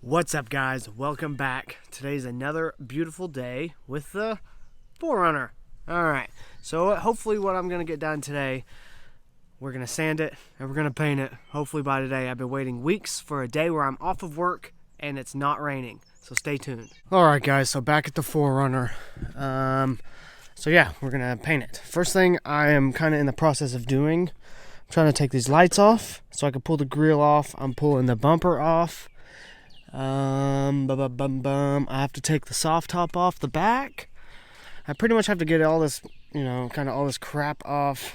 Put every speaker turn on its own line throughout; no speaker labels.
What's up, guys? Welcome back. Today's another beautiful day with the 4Runner. Alright, so hopefully what I'm going to get done today, we're going to sand it and we're going to paint it. Hopefully by today. I've been waiting weeks for a day where I'm off of work and it's not raining. So stay tuned. Alright guys, so back at the 4Runner. So yeah, we're going to paint it. First thing I am kind of in the process of doing, I'm trying to take these lights off so I can pull the grill off. I'm pulling the bumper off. I have to take the soft top off the back. I pretty much have to get all this, kind of all this crap off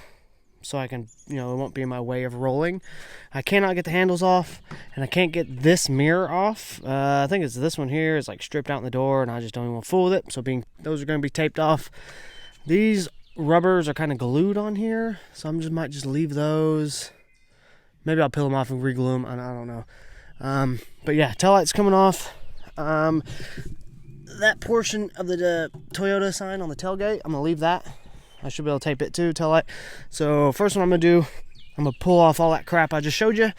so I can, it won't be in my way of rolling. I cannot get the handles off, and I can't get this mirror off. I think it's this one here. It's like stripped out in the door, and I just don't even want to fool with it. So those are going to be taped off. These rubbers are kind of glued on here, so I might just leave those. Maybe I'll peel them off and re-glue them. I don't know. But yeah, tail light's coming off. That portion of the Toyota sign on the tailgate, I'm gonna leave that. I should be able to tape it too, tail light. So first what I'm gonna do, I'm gonna pull off all that crap I just showed you,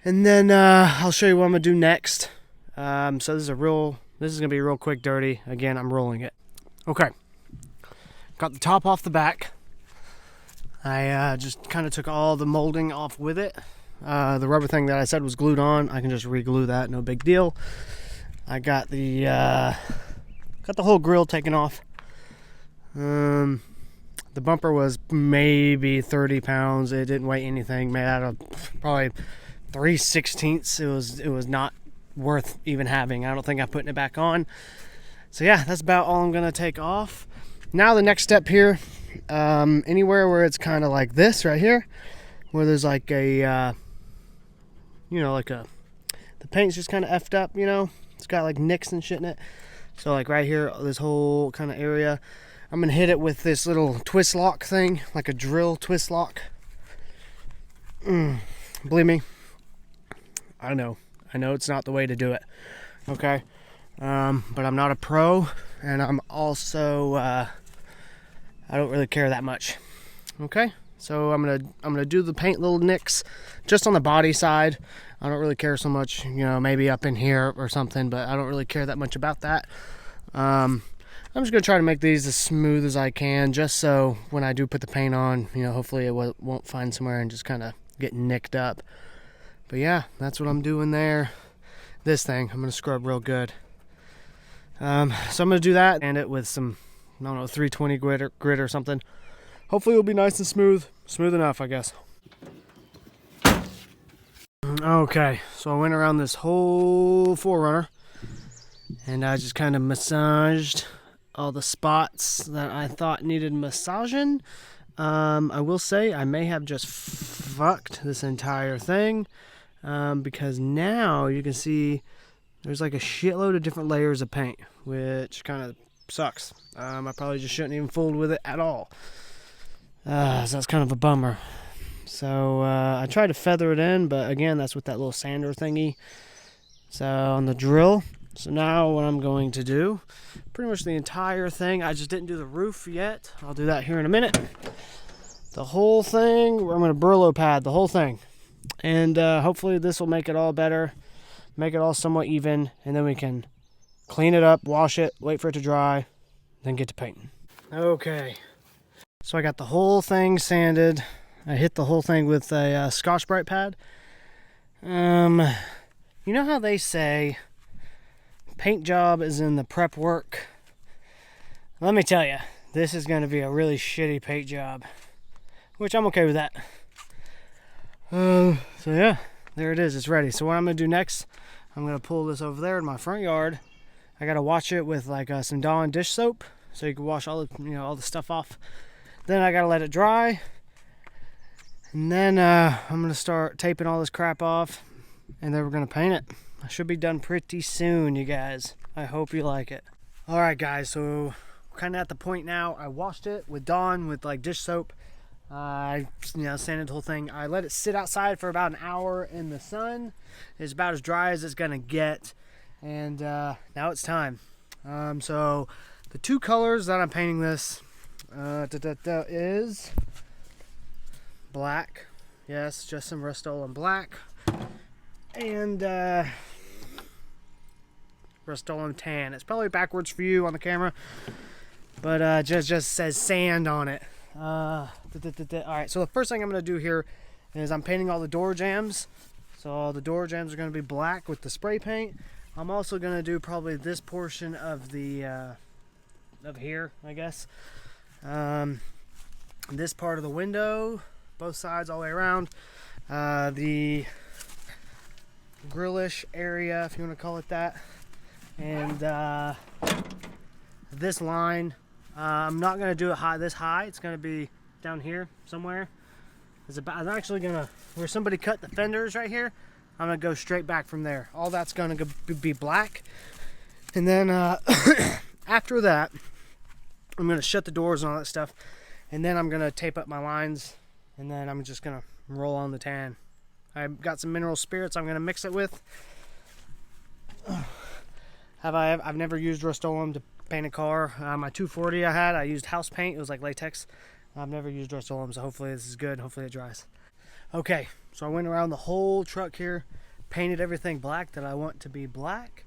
and then I'll show you what I'm gonna do next. So this is gonna be real quick dirty. Again, I'm rolling it. Okay, got the top off the back. I just kind of took all the molding off with it. The rubber thing that I said was glued on, I can just re-glue that, no big deal. I got the whole grill taken off. The bumper was maybe 30 pounds. It didn't weigh anything, made out of probably 3/16. It was not worth even having. I don't think I'm putting it back on. So yeah, that's about all I'm gonna take off. Now the next step here, anywhere where it's kind of like this right here, where there's like a the paint's just kind of effed up, it's got like nicks and shit in it. So like right here, this whole kind of area, I'm gonna hit it with this little twist lock thing, like a drill twist lock. Believe me, I know it's not the way to do it, okay? But I'm not a pro, and I'm also I don't really care that much, okay? So I'm gonna do the paint little nicks just on the body side. I don't really care so much, maybe up in here or something, but I don't really care that much about that. I'm just gonna try to make these as smooth as I can, just so when I do put the paint on, hopefully it won't find somewhere and just kind of get nicked up. But yeah, that's what I'm doing there. This thing, I'm gonna scrub real good. So I'm gonna do that and it with some, 320 grit or something. Hopefully it'll be nice and smooth enough, I guess. Okay, so I went around this whole 4Runner and I just kind of massaged all the spots that I thought needed massaging. I will say I may have just fucked this entire thing, because now you can see there's like a shitload of different layers of paint, which kind of sucks. I probably just shouldn't even fool with it at all. So that's kind of a bummer. So I tried to feather it in, but again, that's with that little sander thingy. So on the drill. So now what I'm going to do, pretty much the entire thing. I just didn't do the roof yet. I'll do that here in a minute. The whole thing, I'm going to Brillo pad the whole thing. And hopefully this will make it all better, make it all somewhat even, and then we can clean it up, wash it, wait for it to dry, then get to painting. Okay. So I got the whole thing sanded. I hit the whole thing with a Scotch-Brite pad. You know how they say paint job is in the prep work? Let me tell you, this is going to be a really shitty paint job, which I'm okay with that. So yeah, there it is. It's ready. So what I'm going to do next, I'm going to pull this over there in my front yard. I got to wash it with like some Dawn dish soap so you can wash all the, all the stuff off. Then I gotta let it dry, and then I'm gonna start taping all this crap off, and then we're gonna paint it. I should be done pretty soon, you guys. I hope you like it. All right, guys. So we're kind of at the point now. I washed it with Dawn with like dish soap. I sanded the whole thing. I let it sit outside for about an hour in the sun. It's about as dry as it's gonna get, and now it's time. So the two colors that I'm painting this. Is black. Yes, just some Rustoluem black. And Rustoluem tan. It's probably backwards for you on the camera, but just says sand on it. All right, so the first thing I'm going to do here is I'm painting all the door jambs. So all the door jambs are going to be black with the spray paint. I'm also going to do probably this portion of the of here, I guess. This part of the window, both sides all the way around. The grillish area, if you want to call it that. And this line, I'm not going to do it this high. It's going to be down here somewhere. I'm actually going to, where somebody cut the fenders right here, I'm going to go straight back from there. All that's going to be black. And then after that, I'm going to shut the doors and all that stuff. And then I'm going to tape up my lines. And then I'm just going to roll on the tan. I've got some mineral spirits I'm going to mix it with. I've never used Rustoluem to paint a car. My 240 I used house paint. It was like latex. I've never used Rustoluem, so hopefully this is good. Hopefully it dries. Okay, so I went around the whole truck here, painted everything black that I want to be black.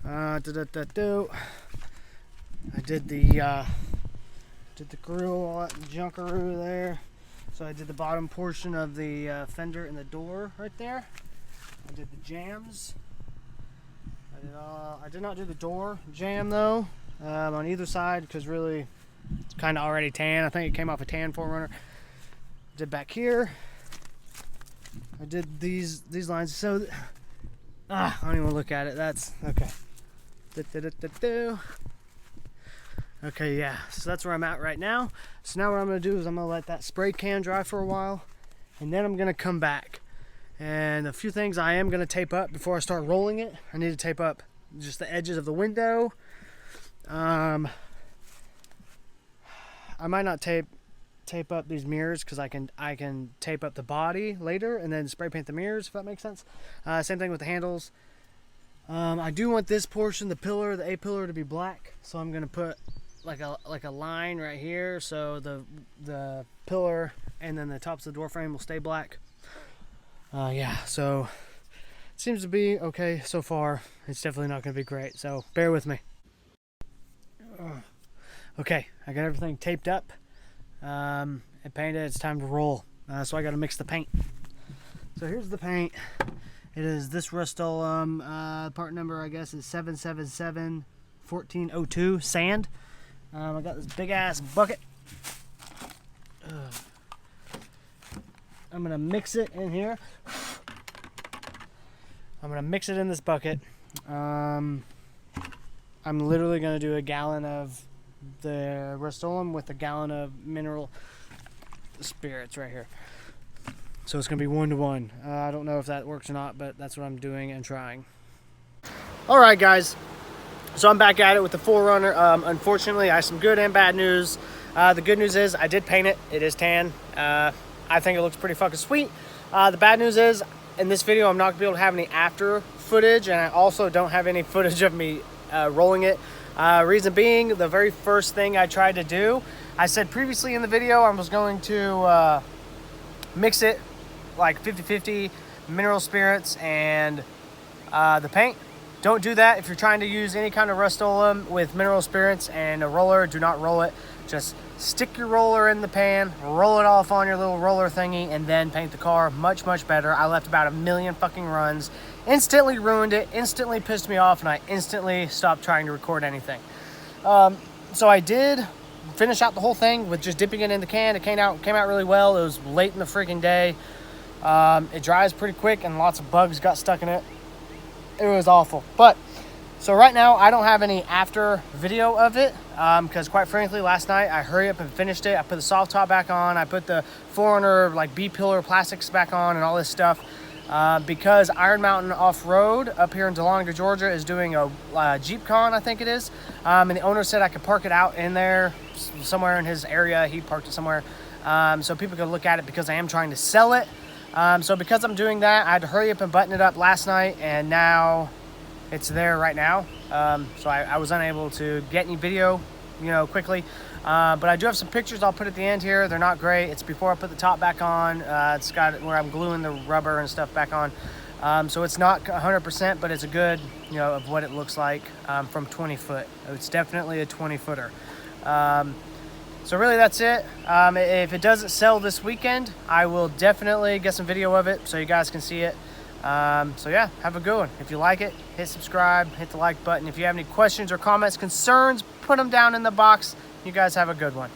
I did the grill, all that junkaroo there. So I did the bottom portion of the fender and the door right there. I did the jams. I did not do the door jam though on either side because really it's kind of already tan. I think it came off a tan 4Runner. Did back here. I did these lines. So I don't even want to look at it. That's okay. Okay, yeah. So that's where I'm at right now. So now what I'm going to do is I'm going to let that spray can dry for a while, and then I'm going to come back. And a few things I am going to tape up before I start rolling it. I need to tape up just the edges of the window. I might not tape up these mirrors because I can tape up the body later and then spray paint the mirrors, if that makes sense. Same thing with the handles. I do want this portion, the pillar, the A-pillar, to be black, so I'm gonna put like a line right here, so the pillar and then the tops of the door frame will stay black. Yeah, so it seems to be okay so far. It's definitely not gonna be great, so bear with me. Okay, I got everything taped up and painted. It's time to roll. So I got to mix the paint. So here's the paint. It is this Rustoluem. Part number, I guess, is 777-1402 sand. I got this big ass bucket. I'm gonna mix it in here. I'm gonna mix it in this bucket. I'm literally gonna do a gallon of the Rustoluem with a gallon of mineral spirits right here. So it's gonna be 1-to-1. I don't know if that works or not, but that's what I'm doing and trying. All right, guys. So I'm back at it with the 4Runner. Unfortunately, I have some good and bad news. The good news is I did paint it. It is tan. I think it looks pretty fucking sweet. The bad news is in this video, I'm not gonna be able to have any after footage, and I also don't have any footage of me rolling it. Reason being, the very first thing I tried to do, I said previously in the video I was going to mix it like 50-50 mineral spirits and the paint. Don't do that. If you're trying to use any kind of Rustoluem with mineral spirits and a roller, do not roll it. Just stick your roller in the pan, roll it off on your little roller thingy, and then paint the car. Much, much better. I left about 1,000,000 fucking runs. Instantly ruined it, instantly pissed me off, and I instantly stopped trying to record anything. So I did finish out the whole thing with just dipping it in the can. It came out really well. It was late in the freaking day. It dries pretty quick, and lots of bugs got stuck in it. It was awful. But so right now I don't have any after video of it because quite frankly last night I hurried up and finished it. I put the soft top back on. I put the 4Runner like B-pillar plastics back on and all this stuff. Because Iron Mountain Off-Road up here in Dahlonega, Georgia is doing a Jeep Con, I think it is. And the owner said I could park it out in there somewhere in his area. He parked it somewhere so people could look at it because I am trying to sell it. So because I'm doing that, I had to hurry up and button it up last night, and now it's there right now. So I was unable to get any video, quickly. But I do have some pictures I'll put at the end here. They're not great. It's before I put the top back on. It's got where I'm gluing the rubber and stuff back on. So it's not 100%, but it's a good, you know, of what it looks like from 20 foot. It's definitely a 20 footer. So really that's it. If it doesn't sell this weekend, I will definitely get some video of it so you guys can see it. So yeah, have a good one. If you like it, hit subscribe, hit the like button. If you have any questions or comments, concerns, put them down in the box. You guys have a good one.